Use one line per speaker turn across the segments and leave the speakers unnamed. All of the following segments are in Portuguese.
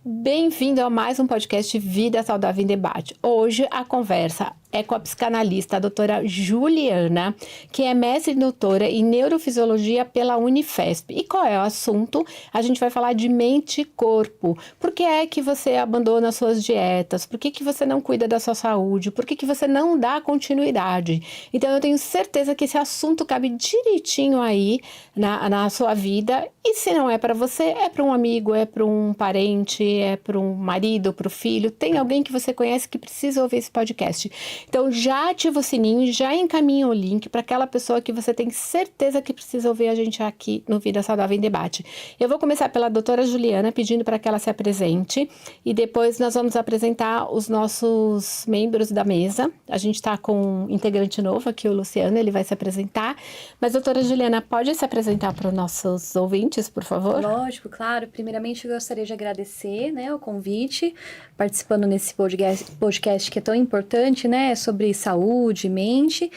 Bem-vindo a mais um podcast Vida Saudável em Debate. Hoje a conversa é com a psicanalista, a doutora Juliana, que é mestre e doutora em neurofisiologia pela Unifesp. E qual é o assunto? A gente vai falar de mente e corpo. Por que é que você abandona suas dietas? Por que que você não cuida da sua saúde? Por que que você não dá continuidade? Então eu tenho certeza que esse assunto cabe direitinho aí na sua vida. E se não é para você, é para um amigo, é para um parente, é para um marido, para o filho. Tem alguém que você conhece que precisa ouvir esse podcast. Então já ativa o sininho, já encaminha o link para aquela pessoa que você tem certeza que precisa ouvir a gente aqui no Vida Saudável em Debate. Eu vou começar pela doutora Juliana, pedindo para que ela se apresente, e depois nós vamos apresentar os nossos membros da mesa. A gente está com um integrante novo aqui, o Luciano, ele vai se apresentar. Mas doutora Juliana, pode se apresentar para os nossos ouvintes, por favor?
Lógico, claro. Primeiramente, eu gostaria de agradecer, o convite, participando nesse podcast que é tão importante, sobre saúde, mente.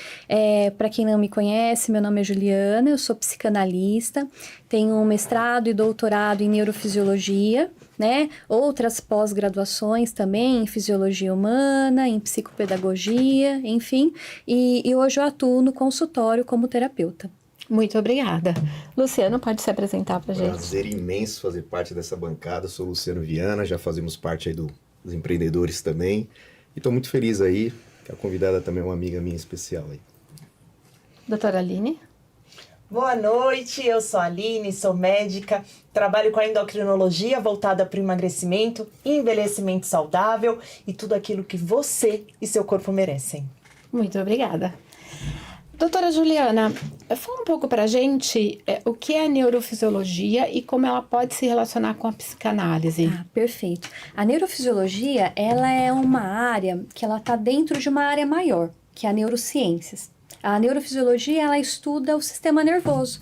Para quem não me conhece, meu nome é Juliana, eu sou psicanalista, tenho um mestrado e doutorado em neurofisiologia, outras pós-graduações também em fisiologia humana, em psicopedagogia, enfim, e hoje eu atuo no consultório como terapeuta.
Muito obrigada. Luciano, pode se apresentar para a gente?
Prazer imenso fazer parte dessa bancada. Sou Luciano Viana, já fazemos parte aí dos empreendedores também. E estou muito feliz aí, que a convidada também é uma amiga minha especial aí.
Doutora Aline?
Boa noite, eu sou a Aline, sou médica, trabalho com a endocrinologia voltada para o emagrecimento, envelhecimento saudável e tudo aquilo que você e seu corpo merecem.
Muito obrigada. Doutora Juliana, fala um pouco pra gente o que é a neurofisiologia e como ela pode se relacionar com a psicanálise.
Perfeito. A neurofisiologia, ela é uma área que ela está dentro de uma área maior, que é a neurociências. A neurofisiologia, ela estuda o sistema nervoso,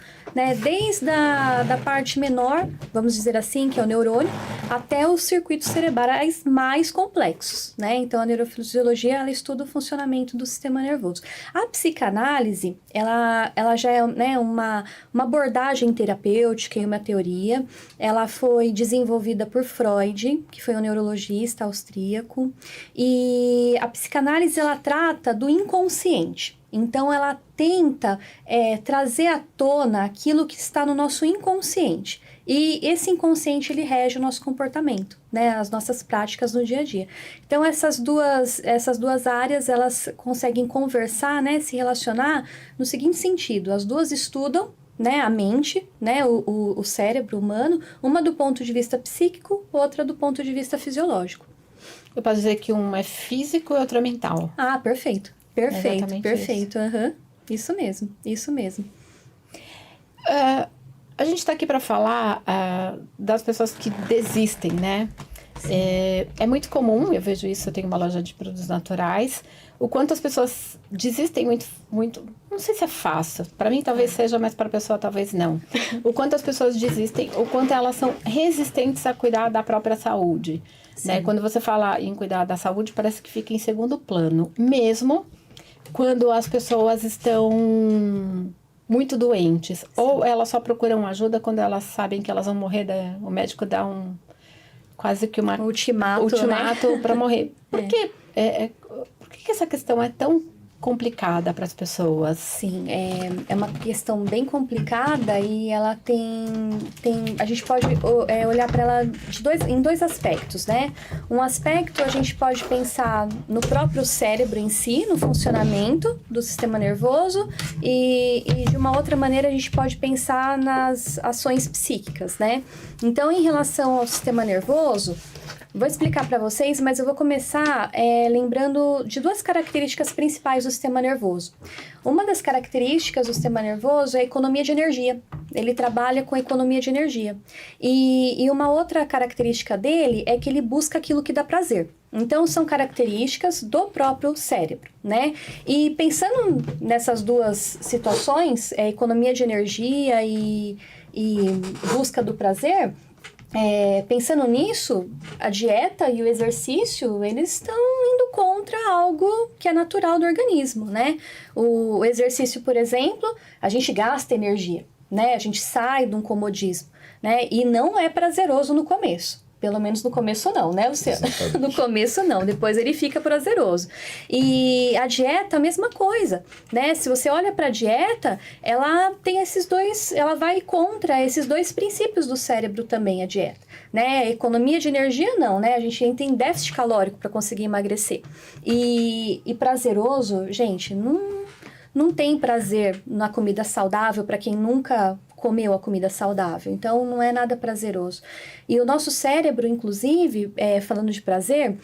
desde da parte menor, vamos dizer assim, que é o neurônio, até os circuitos cerebrais mais complexos, Então, a neurofisiologia, ela estuda o funcionamento do sistema nervoso. A psicanálise, ela já é uma abordagem terapêutica e uma teoria. Ela foi desenvolvida por Freud, que foi um neurologista austríaco, e a psicanálise, ela trata do inconsciente. Então, ela tenta trazer à tona aquilo que está no nosso inconsciente. E esse inconsciente, ele rege o nosso comportamento, as nossas práticas no dia a dia. Então, essas duas áreas, elas conseguem conversar, se relacionar no seguinte sentido. As duas estudam, a mente, o cérebro humano, uma do ponto de vista psíquico, outra do ponto de vista fisiológico.
Eu posso dizer que um é físico e outro é mental.
Ah, perfeito. Perfeito.
Isso.
Isso mesmo.
A gente está aqui para falar das pessoas que desistem, É muito comum, eu vejo isso, eu tenho uma loja de produtos naturais, o quanto as pessoas desistem muito, não sei se é fácil, para mim talvez seja, mas para a pessoa talvez não. O quanto as pessoas desistem, o quanto elas são resistentes a cuidar da própria saúde, Quando você fala em cuidar da saúde, parece que fica em segundo plano, mesmo quando as pessoas estão muito doentes. Sim. Ou elas só procuram ajuda quando elas sabem que elas vão morrer, o médico dá quase que uma ultimato para morrer. Por que essa questão é tão complicada para as pessoas?
Sim, é uma questão bem complicada e ela tem a gente pode olhar para ela em dois aspectos, Um aspecto a gente pode pensar no próprio cérebro em si, no funcionamento do sistema nervoso e de uma outra maneira a gente pode pensar nas ações psíquicas, Então, em relação ao sistema nervoso, vou explicar para vocês, mas eu vou começar lembrando de duas características principais do sistema nervoso. Uma das características do sistema nervoso é a economia de energia. Ele trabalha com a economia de energia. E uma outra característica dele é que ele busca aquilo que dá prazer. Então, são características do próprio cérebro, E pensando nessas duas situações, economia de energia e busca do prazer, pensando nisso, a dieta e o exercício, eles estão indo contra algo que é natural do organismo, O exercício, por exemplo, a gente gasta energia, A gente sai de um comodismo, E não é prazeroso no começo. Pelo menos no começo não, né, Luciano?
Exatamente.
No começo não, depois ele fica prazeroso. E a dieta, a mesma coisa, né? Se você olha para a dieta, ela tem ela vai contra esses dois princípios do cérebro também, a dieta, né? Economia de energia não, né? A gente entra em déficit calórico para conseguir emagrecer. E prazeroso, gente, não tem prazer na comida saudável para quem nunca comeu a comida saudável. Então, não é nada prazeroso. E o nosso cérebro, inclusive, falando de prazer,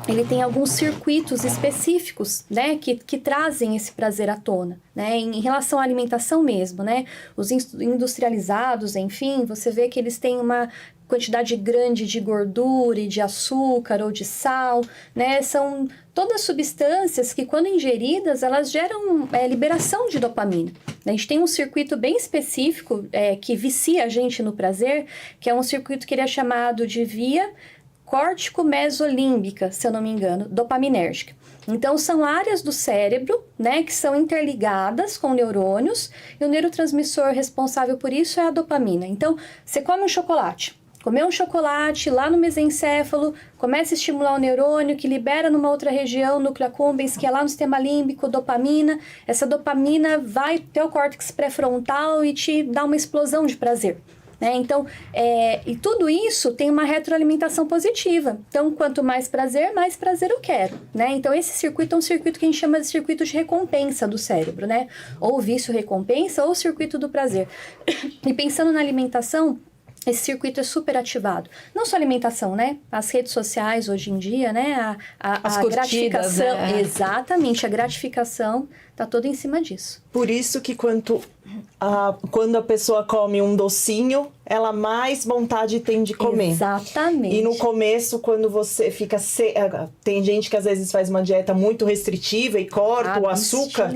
ele tem alguns circuitos específicos, né, que trazem esse prazer à tona, né, em relação à alimentação mesmo, né, os industrializados, enfim, você vê que eles têm uma quantidade grande de gordura e de açúcar ou de sal, né, são todas substâncias que, quando ingeridas, elas geram liberação de dopamina. A gente tem um circuito bem específico que vicia a gente no prazer, que é um circuito que ele é chamado de via córtico-mesolímbica, se eu não me engano, dopaminérgica. Então, são áreas do cérebro, né, que são interligadas com neurônios, e o neurotransmissor responsável por isso é a dopamina. Então, você come um chocolate. Comer um chocolate lá no mesencéfalo, começa a estimular o neurônio que libera numa outra região, núcleo accumbens, que é lá no sistema límbico, dopamina. Essa dopamina vai até o córtex pré-frontal e te dá uma explosão de prazer. Né? Então, e tudo isso tem uma retroalimentação positiva. Então, quanto mais prazer eu quero. Né? Então, esse circuito é um circuito que a gente chama de circuito de recompensa do cérebro, né? Ou vício-recompensa ou circuito do prazer. E pensando na alimentação, esse circuito é super ativado. Não só a alimentação, né? As redes sociais hoje em dia, né?
As
a
curtidas,
gratificação.
né?
Exatamente, a gratificação tá toda em cima disso.
Por isso que quando a pessoa come um docinho, ela mais vontade tem de comer.
Exatamente.
E no começo, quando você fica... Tem gente que às vezes faz uma dieta muito restritiva e corta o açúcar.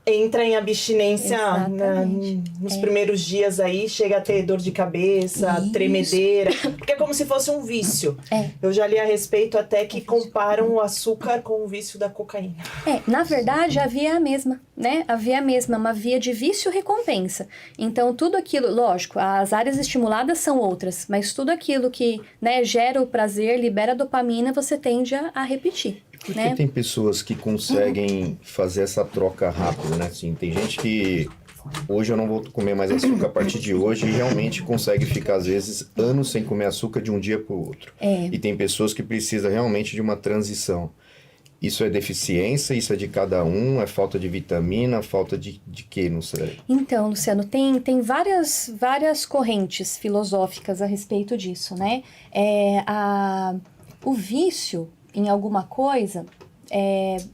Entra em abstinência nos primeiros dias aí, chega a ter dor de cabeça, tremedeira, porque é como se fosse um vício. Eu já li a respeito até que comparam o açúcar com o vício da cocaína.
Na verdade, a via é a mesma, né? A via é a mesma, uma via de vício-recompensa. Então, tudo aquilo, lógico, as áreas estimuladas são outras, mas tudo aquilo que, né, gera o prazer, libera dopamina, você tende a repetir.
Porque
né?
tem pessoas que conseguem fazer essa troca rápida, né? Assim, tem gente que hoje eu não vou comer mais açúcar a partir de hoje e realmente consegue ficar, às vezes, anos sem comer açúcar de um dia para o outro. E tem pessoas que precisam realmente de uma transição. Isso é deficiência? Isso é de cada um? É falta de vitamina? Falta de quê no cérebro?
Então, Luciano, tem várias correntes filosóficas a respeito disso, né? O vício em alguma coisa,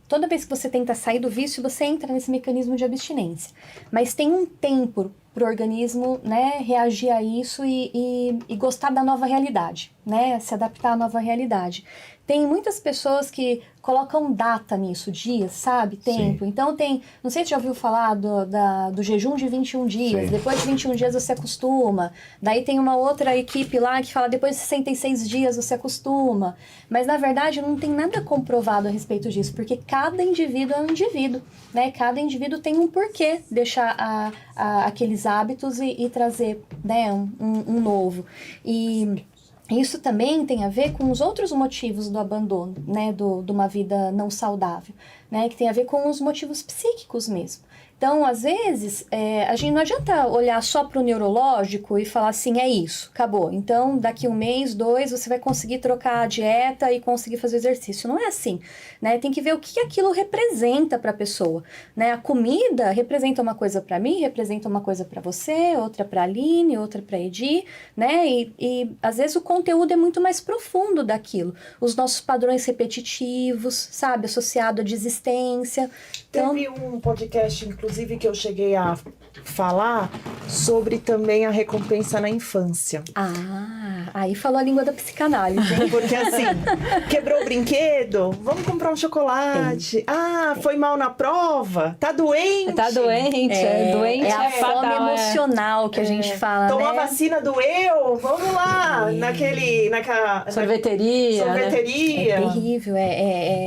toda vez que você tenta sair do vício, você entra nesse mecanismo de abstinência. Mas tem um tempo para o organismo, né, reagir a isso e gostar da nova realidade, né, se adaptar à nova realidade. Tem muitas pessoas que colocam data nisso, dias, sabe? Tempo. Sim. Então não sei se já ouviu falar do jejum de 21 dias. Sim. Depois de 21 dias você acostuma. Daí tem uma outra equipe lá que fala depois de 66 dias você acostuma. Mas na verdade não tem nada comprovado a respeito disso, porque cada indivíduo é um indivíduo, né? Cada indivíduo tem um porquê deixar aqueles hábitos e trazer, né, um novo. E isso também tem a ver com os outros motivos do abandono, né, de uma vida não saudável, né, que tem a ver com os motivos psíquicos mesmo. Então, às vezes, a gente não adianta olhar só para o neurológico e falar assim, é isso, acabou. Então, daqui 1 mês, 2, você vai conseguir trocar a dieta e conseguir fazer exercício. Não é assim, né? Tem que ver o que aquilo representa para a pessoa, né? A comida representa uma coisa para mim, representa uma coisa para você, outra para a Aline, outra para a Edi, né? E, às vezes, o conteúdo é muito mais profundo daquilo. Os nossos padrões repetitivos, sabe? Associado à desistência. Então,
teve um podcast, inclusive, que eu cheguei a falar sobre também a recompensa na infância.
Aí falou a língua da psicanálise, hein?
Porque assim, quebrou o brinquedo, vamos comprar um chocolate. Foi mal na prova, tá doente.
Tá doente, doente.
É a fome emocional que a gente fala,
tomou a
né?
vacina, doeu, vamos lá, naquela
sorveteria.
Sorveteria.
É terrível,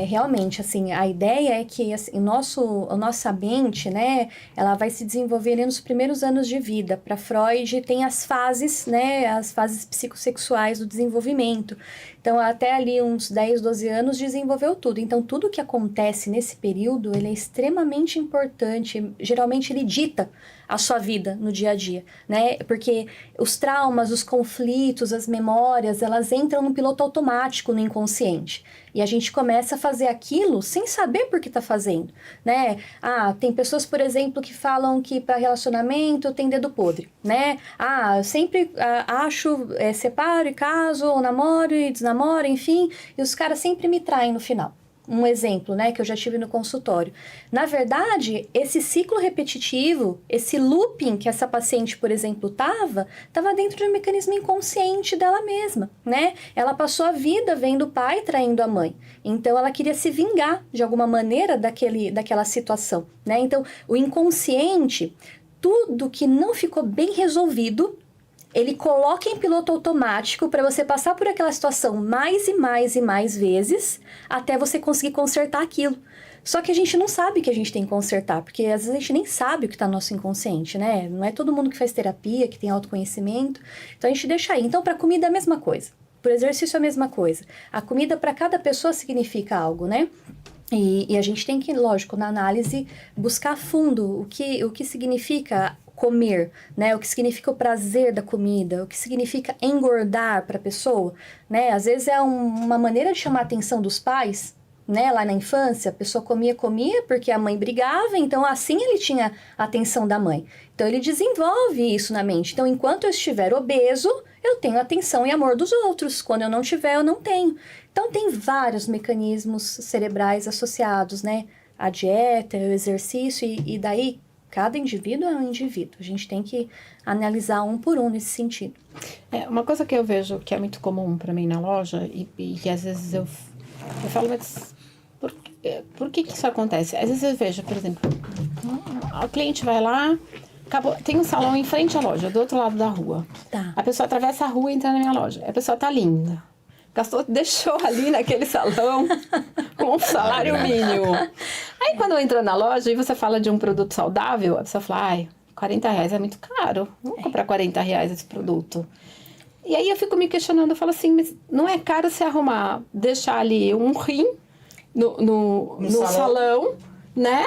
realmente, assim, a ideia é que assim, o nosso ambiente, né, né? Ela vai se desenvolver ali nos primeiros anos de vida. Para Freud, tem as fases, né? As fases psicossexuais do desenvolvimento. Então, até ali uns 10, 12 anos, desenvolveu tudo. Então, tudo que acontece nesse período, ele é extremamente importante. Geralmente, ele dita a sua vida no dia a dia, né? Porque os traumas, os conflitos, as memórias, elas entram no piloto automático no inconsciente. E a gente começa a fazer aquilo sem saber por que tá fazendo, né? Tem pessoas, por exemplo, que falam que para relacionamento tem dedo podre, né? Eu sempre separo e caso, ou namoro e desnamoro, enfim, e os caras sempre me traem no final. Um exemplo, né, que eu já tive no consultório. Na verdade, esse ciclo repetitivo, esse looping que essa paciente, por exemplo, estava dentro de um mecanismo inconsciente dela mesma, né? Ela passou a vida vendo o pai traindo a mãe. Então, ela queria se vingar, de alguma maneira, daquela situação, né? Então, o inconsciente, tudo que não ficou bem resolvido, ele coloca em piloto automático para você passar por aquela situação mais e mais e mais vezes até você conseguir consertar aquilo. Só que a gente não sabe que a gente tem que consertar, porque às vezes a gente nem sabe o que está no nosso inconsciente, né? Não é todo mundo que faz terapia, que tem autoconhecimento. Então a gente deixa aí. Então, para comida é a mesma coisa. Para o exercício é a mesma coisa. A comida para cada pessoa significa algo, né? E a gente tem que, lógico, na análise, buscar a fundo o que significa comer, né? O que significa o prazer da comida, o que significa engordar para a pessoa, né? Às vezes é uma maneira de chamar a atenção dos pais, né? Lá na infância, a pessoa comia porque a mãe brigava, então assim ele tinha a atenção da mãe. Então ele desenvolve isso na mente. Então, enquanto eu estiver obeso, eu tenho atenção e amor dos outros. Quando eu não tiver, eu não tenho. Então tem vários mecanismos cerebrais associados, né? A dieta, o exercício e daí cada indivíduo é um indivíduo. A gente tem que analisar um por um nesse sentido.
Uma coisa que eu vejo que é muito comum para mim na loja e que às vezes eu falo, mas por que isso acontece? Às vezes eu vejo, por exemplo, o cliente vai lá, tem um salão em frente à loja, do outro lado da rua.
Tá.
A pessoa atravessa a rua e entra na minha loja. A pessoa tá linda. Deixou ali naquele salão com um salário mínimo. Aí quando eu entro na loja e você fala de um produto saudável, a pessoa fala, R$40 é muito caro. Não vou comprar R$40 esse produto. E aí eu fico me questionando, eu falo assim, mas não é caro se deixar ali um rim no salão, né?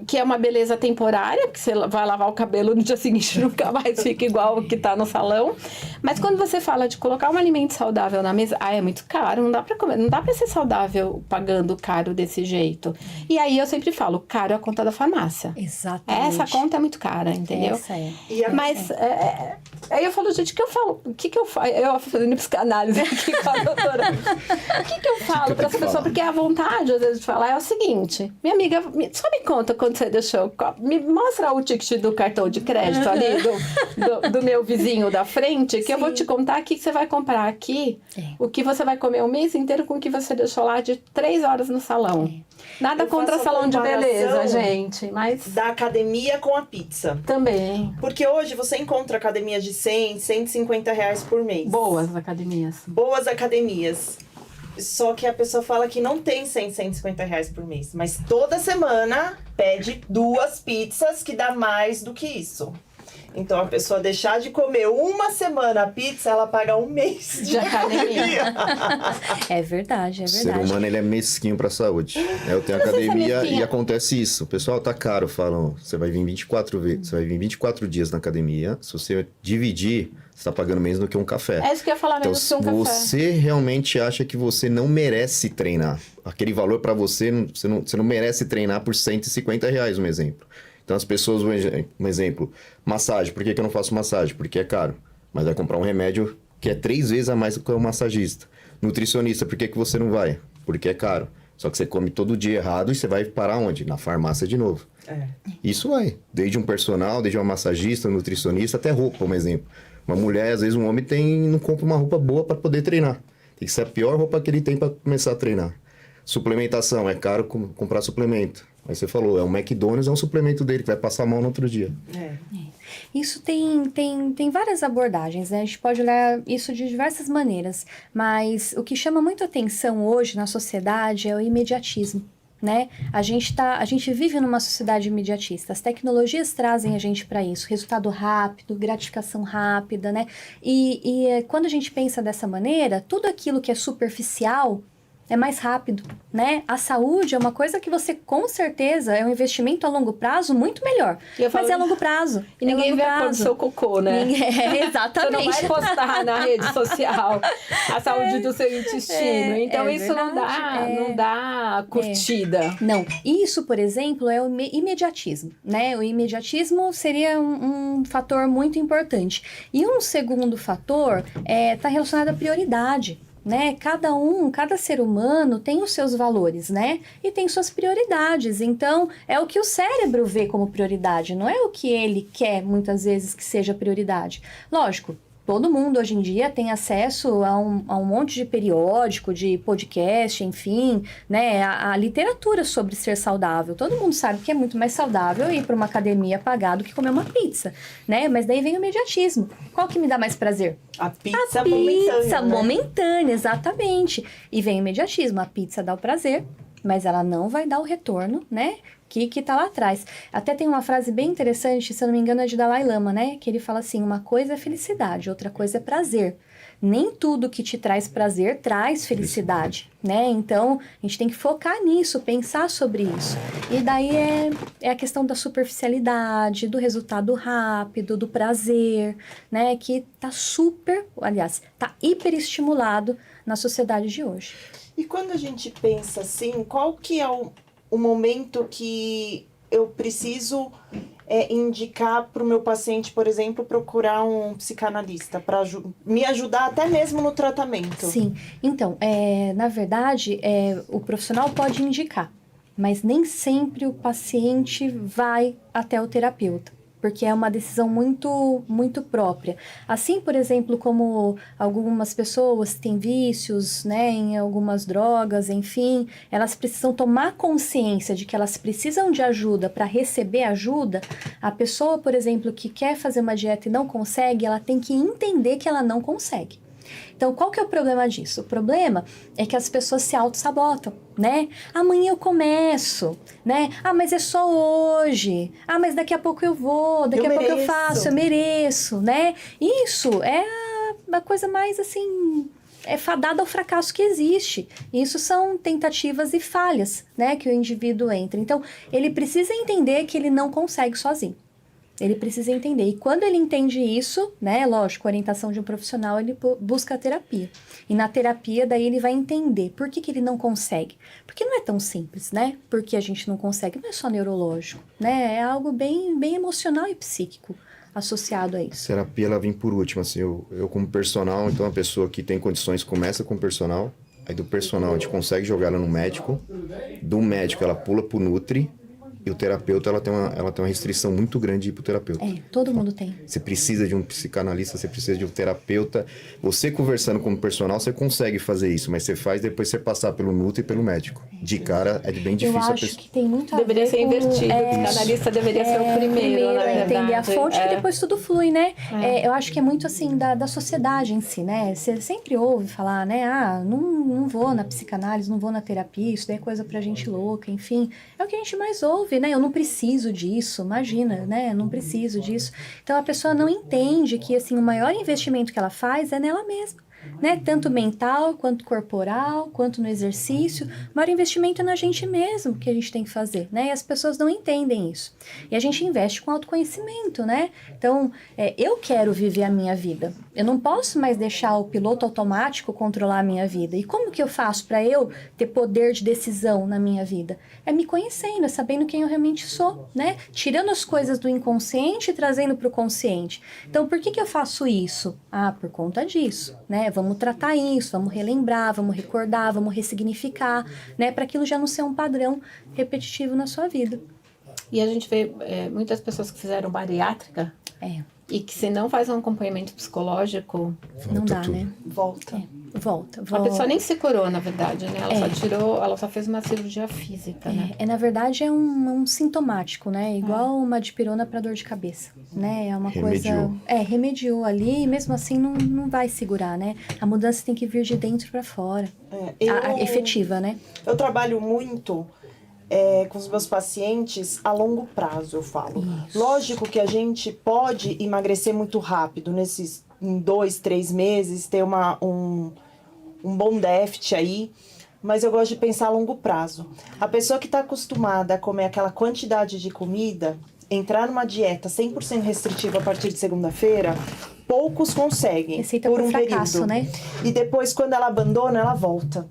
Que é uma beleza temporária, porque você vai lavar o cabelo no dia seguinte nunca mais fica igual o que tá no salão. Mas quando você fala de colocar um alimento saudável na mesa, é muito caro, não dá pra comer, não dá pra ser saudável pagando caro desse jeito. E aí eu sempre falo, caro é a conta da farmácia.
Exatamente.
Essa conta é muito cara, entendeu?
Essa é.
Mas aí eu falo, gente, o que eu falo? O que eu faço? Eu fazendo psicanálise aqui com a doutora. O que eu falo para as pessoas? Porque a vontade, às vezes, de falar é o seguinte: minha amiga, só me conta quando você deixou. Me mostra o ticket do cartão de crédito ali, do meu vizinho da frente, que Sim. eu vou te contar o que você vai comprar aqui, o que você vai comer o mês inteiro com o que você deixou lá de 3 horas no salão. Nada contra salão de beleza, gente, mas...
Da academia com a pizza.
Também.
Porque hoje você encontra academias de 100, R$150 por mês.
Boas academias.
Boas academias. Só que a pessoa fala que não tem 100, R$150 por mês. Mas toda semana pede 2 pizzas que dá mais do que isso. Então, a pessoa deixar de comer uma semana a pizza, ela paga um mês de academia.
É verdade, é verdade.
O ser humano, ele é mesquinho pra saúde. Eu tenho academia e acontece isso. O pessoal tá caro, falam, você vai vir 24 dias na academia. Se você dividir, você tá pagando menos do que um café.
É isso que eu ia falar, menos
então,
do que um café.
Você realmente acha que você não merece treinar. Aquele valor pra você, você não merece treinar por R$150, um exemplo. Então, as pessoas, um exemplo, massagem. Por que eu não faço massagem? Porque é caro. Mas vai comprar um remédio que é 3 vezes a mais do que o massagista. Nutricionista, por que você não vai? Porque é caro. Só que você come todo dia errado e você vai parar onde? Na farmácia de novo. Isso vai. Desde um personal, desde uma massagista, um nutricionista, até roupa, um exemplo. Uma mulher, às vezes um homem não compra uma roupa boa para poder treinar. Tem que ser a pior roupa que ele tem para começar a treinar. Suplementação, é caro comprar suplemento. Aí você falou, o McDonald's é um suplemento dele que vai passar mal no outro dia.
Isso tem várias abordagens, né? A gente pode olhar isso de diversas maneiras, mas o que chama muito atenção hoje na sociedade é o imediatismo, né? A gente vive numa sociedade imediatista. As tecnologias trazem a gente para isso. Resultado rápido, gratificação rápida, né? E quando a gente pensa dessa maneira, tudo aquilo que é superficial é mais rápido, né? A saúde é uma coisa que você, com certeza, é um investimento a longo prazo muito melhor. Mas é a longo prazo.
E ninguém vê a cor do seu cocô, né?
Exatamente.
Você não vai postar na rede social a saúde do seu intestino. Então, isso verdade, não dá curtida.
Não. Isso, por exemplo, é o imediatismo, né? O imediatismo seria um fator muito importante. E um segundo fator está relacionado à prioridade. Né? Cada ser humano tem os seus valores, né? E tem suas prioridades. Então, é o que o cérebro vê como prioridade, não é o que ele quer, muitas vezes, que seja prioridade. Lógico, todo mundo hoje em dia tem acesso a um monte de periódico, de podcast, enfim, né? A literatura sobre ser saudável. Todo mundo sabe que é muito mais saudável ir para uma academia pagar do que comer uma pizza, né? Mas daí vem o imediatismo. Qual que me dá mais prazer?
A pizza
momentânea,
né?
momentânea, exatamente. E vem o imediatismo. A pizza dá o prazer, mas ela não vai dar o retorno, né? Que tá lá atrás. Até tem uma frase bem interessante, se eu não me engano é de Dalai Lama, né? Que ele fala assim, uma coisa é felicidade, outra coisa é prazer. Nem tudo que te traz prazer traz felicidade, né? Então, a gente tem que focar nisso, pensar sobre isso. E daí é a questão da superficialidade, do resultado rápido, do prazer, né? Que tá hiperestimulado na sociedade de hoje.
E quando a gente pensa assim, qual que é o momento que eu preciso indicar para o meu paciente, por exemplo, procurar um psicanalista para me ajudar até mesmo no tratamento?
Sim, então, na verdade, o profissional pode indicar, mas nem sempre o paciente vai até o terapeuta, porque é uma decisão muito, muito própria. Assim, por exemplo, como algumas pessoas têm vícios, né, em algumas drogas, enfim, elas precisam tomar consciência de que elas precisam de ajuda para receber ajuda. A pessoa, por exemplo, que quer fazer uma dieta e não consegue, ela tem que entender que ela não consegue. Então, qual que é o problema disso? O problema é que as pessoas se auto-sabotam, né? Amanhã eu começo, né? Ah, mas é só hoje. Ah, mas daqui a pouco eu vou, daqui a pouco eu faço, eu mereço, né? Isso é a coisa mais, assim, fadada ao fracasso que existe. Isso são tentativas e falhas, né? Que o indivíduo entra. Então, ele precisa entender que ele não consegue sozinho. Ele precisa entender. E quando ele entende isso, né, lógico, a orientação de um profissional, ele busca a terapia. E na terapia, daí ele vai entender por que ele não consegue. Porque não é tão simples, né? Porque a gente não consegue, não é só neurológico, né? É algo bem, bem emocional e psíquico associado a isso.
A terapia, ela vem por último, assim, eu como personal, então a pessoa que tem condições começa com o personal, aí do personal a gente consegue jogar ela no médico, do médico ela pula pro Nutri, e o terapeuta, ela tem uma restrição muito grande de ir pro terapeuta.
Todo mundo tem.
Você precisa de um psicanalista, você precisa de um terapeuta. Você conversando com o personal, você consegue fazer isso, mas você faz depois você passar pelo Nutri e pelo médico. De cara, é bem difícil.
Eu acho que tem muito a
deveria
ver
ser
com,
invertido. O psicanalista deveria ser o primeiro, na verdade.
Entender a fonte e depois tudo flui, né? Eu acho que é muito assim da sociedade em si, né? Você sempre ouve falar, né? Ah, não vou na psicanálise, não vou na terapia, isso daí é coisa pra gente louca, enfim. É o que a gente mais ouve, né? Eu não preciso disso, imagina, né? Eu não preciso disso. Então a pessoa não entende que assim, o maior investimento que ela faz é nela mesma. Né? Tanto mental, quanto corporal, quanto no exercício. O maior investimento é na gente mesmo que a gente tem que fazer, né? E as pessoas não entendem isso. E a gente investe com autoconhecimento, né? Então, eu quero viver a minha vida. Eu não posso mais deixar o piloto automático controlar a minha vida. E como que eu faço para eu ter poder de decisão na minha vida? É me conhecendo, é sabendo quem eu realmente sou, né? Tirando as coisas do inconsciente e trazendo para o consciente. Então, por que eu faço isso? Ah, por conta disso, né? Vamos tratar isso, vamos relembrar, vamos recordar, vamos ressignificar, né? Para aquilo já não ser um padrão repetitivo na sua vida.
E a gente vê muitas pessoas que fizeram bariátrica e que se não faz um acompanhamento psicológico...
Não dá,
tudo.
né?
Volta.
Volta.
A pessoa nem se curou, na verdade, né? Ela só fez uma cirurgia física, né?
Na verdade, é um sintomático, né? Igual uma dipirona para dor de cabeça, né? É uma
Remediou.
coisa... remediou ali e mesmo assim não vai segurar, né? A mudança tem que vir de dentro para fora. Efetiva, né?
Eu trabalho muito com os meus pacientes a longo prazo, eu falo. Lógico que a gente pode emagrecer muito rápido, em 2, 3 meses, ter um bom déficit aí, mas eu gosto de pensar a longo prazo. A pessoa que está acostumada a comer aquela quantidade de comida, entrar numa dieta 100% restritiva a partir de segunda-feira, poucos conseguem.
Receita
por
por
um
fracasso,
período.
né?
E depois, quando ela abandona, ela volta.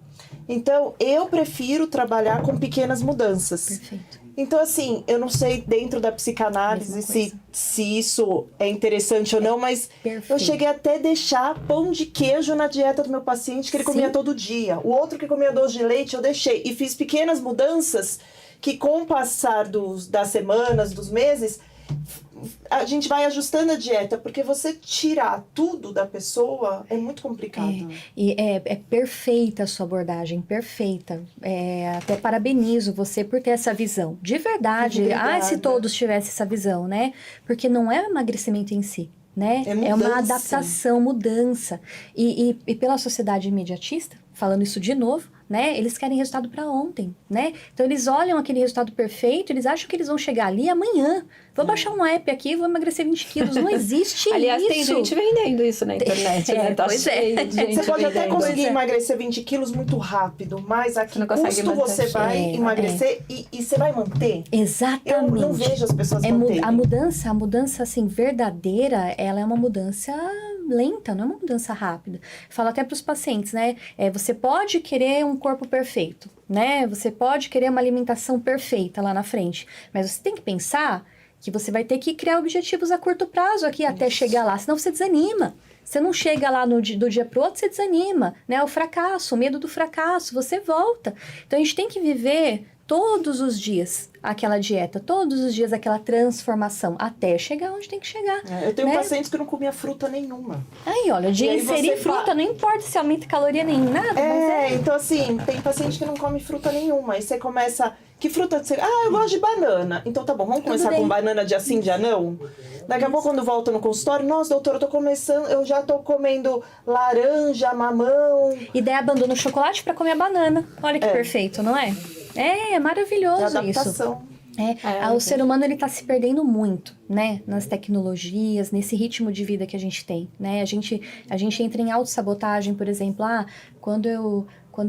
Então, eu prefiro trabalhar com pequenas mudanças.
Perfeito.
Então, assim, eu não sei dentro da psicanálise se isso é interessante ou não, mas
Perfeito.
eu cheguei até a deixar pão de queijo na dieta do meu paciente, que ele comia todo dia. O outro que comia doce de leite, eu deixei. E fiz pequenas mudanças que, com o passar das semanas, dos meses, a gente vai ajustando a dieta, porque você tirar tudo da pessoa é muito complicado.
E é perfeita a sua abordagem, perfeita. Até parabenizo você por ter essa visão. De verdade.
Obrigada.
Se todos tivessem essa visão, né? Porque não é o emagrecimento em si, né?
É
uma
mudança.
adaptação, mudança. E pela sociedade imediatista, falando isso de novo, né? Eles querem resultado para ontem, né? Então eles olham aquele resultado perfeito, eles acham que eles vão chegar ali amanhã. Vou baixar um app aqui, vou emagrecer 20 quilos. Não existe
Aliás,
isso.
tem gente vendendo isso na internet, né? Tá
pois
cheio de gente
Você pode até
vendendo.
conseguir emagrecer 20 quilos muito rápido, mas a que
não consegue
custo
manter.
você vai emagrecer e você vai manter?
Exatamente.
Eu não vejo as pessoas
A
manterem.
mudança assim verdadeira, ela é uma mudança lenta, não é uma mudança rápida. Falo até para os pacientes, né? Você pode querer um corpo perfeito, né? Você pode querer uma alimentação perfeita lá na frente, mas você tem que pensar que você vai ter que criar objetivos a curto prazo aqui até chegar lá, senão você desanima. Você não chega lá do dia pro outro, você desanima, né? O fracasso, o medo do fracasso, você volta. Então a gente tem que viver todos os dias aquela dieta, todos os dias aquela transformação, até chegar onde tem que chegar.
Eu tenho
né?
pacientes que não comia fruta nenhuma.
Aí, olha, de
E aí
inserir
você
fruta, não importa se aumenta caloria nem nada, mas
Então assim, tem paciente que não come fruta nenhuma. Aí você começa... Que fruta você... eu gosto de banana. Então tá bom, vamos começar
bem.
com banana dia sim, dia não? Daqui a pouco, quando volta no consultório, nossa, doutora, eu já tô comendo laranja, mamão.
E daí abandona o chocolate para comer a banana. Olha que perfeito, não é? É maravilhoso isso.
Adaptação.
O ser humano ele tá se perdendo muito, né? Nas tecnologias, nesse ritmo de vida que a gente tem, né? A gente entra em autossabotagem, por exemplo, quando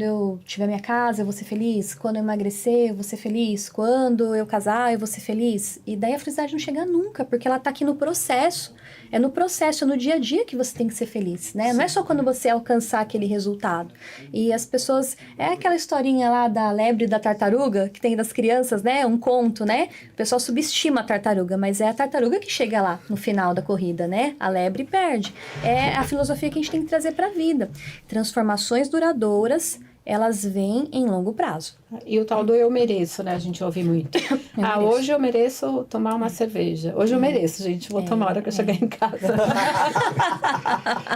eu tiver minha casa, eu vou ser feliz. Quando eu emagrecer, eu vou ser feliz. Quando eu casar, eu vou ser feliz. E daí a felicidade não chega nunca, porque ela tá aqui no processo. É no processo, é no dia a dia que você tem que ser feliz, né? Sim. Não é só quando você alcançar aquele resultado. E as pessoas... É aquela historinha lá da lebre e da tartaruga, que tem das crianças, né? Um conto, né? O pessoal subestima a tartaruga, mas é a tartaruga que chega lá no final da corrida, né? A lebre perde. É a filosofia que a gente tem que trazer pra vida. Transformações duradouras, elas vêm em longo prazo.
E o tal do eu mereço, né? A gente ouve muito. Hoje eu mereço tomar uma cerveja. Hoje eu mereço, gente. Vou tomar a hora que eu chegar em casa.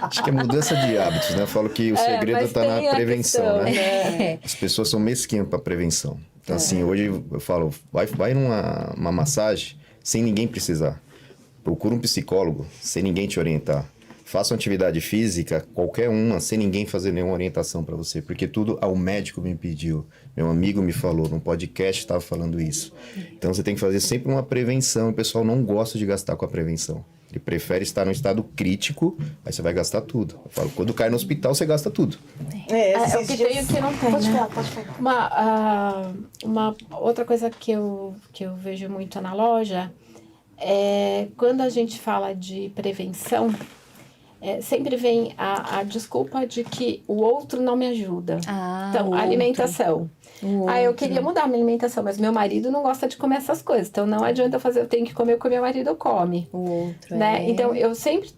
Acho que é mudança de hábitos, né? Eu falo que o segredo está na prevenção, né? As pessoas são mesquinhas para prevenção. Então, assim, hoje eu falo, vai numa massagem sem ninguém precisar. Procura um psicólogo sem ninguém te orientar. Faça uma atividade física, qualquer uma, sem ninguém fazer nenhuma orientação para você. Porque tudo o médico me pediu. Meu amigo me falou, num podcast estava falando isso. Então, você tem que fazer sempre uma prevenção. O pessoal não gosta de gastar com a prevenção. Ele prefere estar no estado crítico, aí você vai gastar tudo. Eu falo, quando cai no hospital, você gasta tudo.
O que tem e o que não tem,
Pode
né?
falar, pode falar.
Uma outra coisa que eu vejo muito na loja é quando a gente fala de prevenção, sempre vem a desculpa de que o outro não me ajuda. Então,
o
alimentação. Eu queria mudar a minha alimentação, mas meu marido não gosta de comer essas coisas. Então, não adianta eu tenho que comer o que meu marido come.
O outro,
né? Então, eu sempre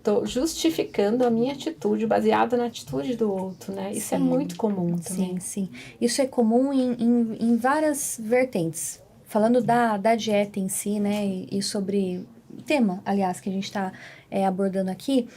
tô justificando a minha atitude, baseada na atitude do outro, né? Isso é muito comum também.
Sim. Isso é comum em várias vertentes. Falando da dieta em si, né? E sobre o tema, aliás, que a gente está abordando aqui,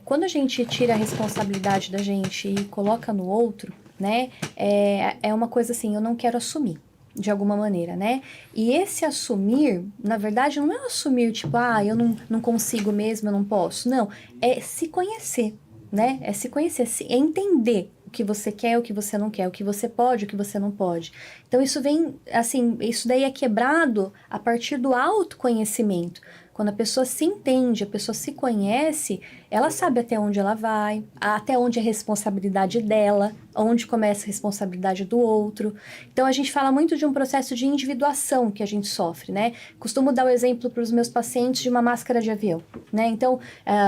quando a gente tira a responsabilidade da gente e coloca no outro, né? É uma coisa assim, eu não quero assumir, de alguma maneira, né? E esse assumir, na verdade, não é assumir, tipo, eu não consigo mesmo, eu não posso. Não, é se conhecer, né? É se conhecer, é entender que você quer, o que você não quer, o que você pode, o que você não pode. Então isso vem, assim, isso daí é quebrado a partir do autoconhecimento. Quando a pessoa se entende, a pessoa se conhece, ela sabe até onde ela vai, até onde é a responsabilidade dela, onde começa a responsabilidade do outro. Então, a gente fala muito de um processo de individuação que a gente sofre, né? Costumo dar o exemplo para os meus pacientes de uma máscara de avião, né? Então,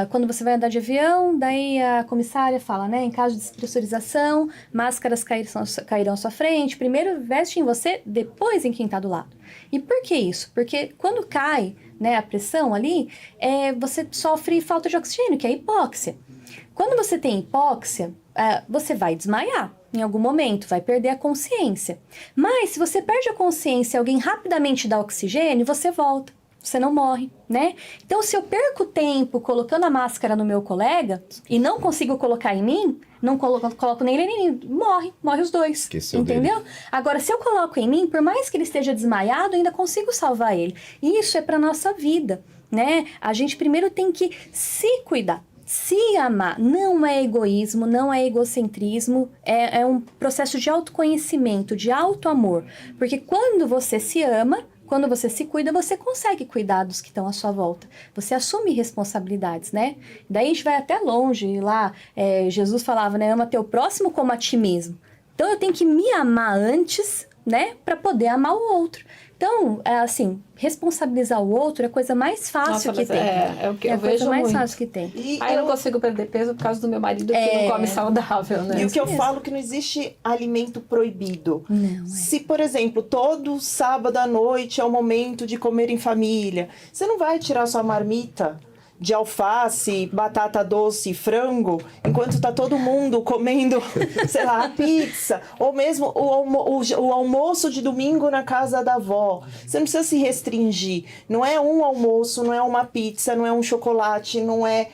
quando você vai andar de avião, daí a comissária fala, né? Em caso de despressurização, máscaras cairão à sua frente. Primeiro veste em você, depois em quem está do lado. E por que isso? Porque quando cai, né, a pressão ali, você sofre falta de oxigênio, que é a hipóxia. Quando você tem hipóxia, você vai desmaiar em algum momento, vai perder a consciência. Mas se você perde a consciência e alguém rapidamente dá oxigênio, você volta. Você não morre, né? Então, se eu perco tempo colocando a máscara no meu colega e não consigo colocar em mim, não coloco nele e nem morre os dois.
Esqueceu
entendeu?
dele.
Agora, se eu coloco em mim, por mais que ele esteja desmaiado, eu ainda consigo salvar ele. E isso é para nossa vida, né? A gente primeiro tem que se cuidar. Se amar não é egoísmo, não é egocentrismo, é um processo de autoconhecimento, de autoamor. Porque quando você se ama, quando você se cuida, você consegue cuidar dos que estão à sua volta. Você assume responsabilidades, né? Daí a gente vai até longe. Lá, Jesus falava, né? Ama teu próximo como a ti mesmo. Então, eu tenho que me amar antes, né? Para poder amar o outro. Então, assim, responsabilizar o outro é a coisa mais fácil que tem.
É o que eu
a
vejo
coisa mais
muito.
fácil que tem.
Eu não consigo perder peso por causa do meu marido que não come saudável, né?
E o que eu falo que não existe alimento proibido.
Não,
Se, por exemplo, todo sábado à noite é o momento de comer em família, você não vai tirar sua marmita de alface, batata doce e frango, enquanto tá todo mundo comendo, sei lá, a pizza, ou mesmo o almoço de domingo na casa da avó. Você não precisa se restringir. Não é um almoço, não é uma pizza, não é um chocolate, não é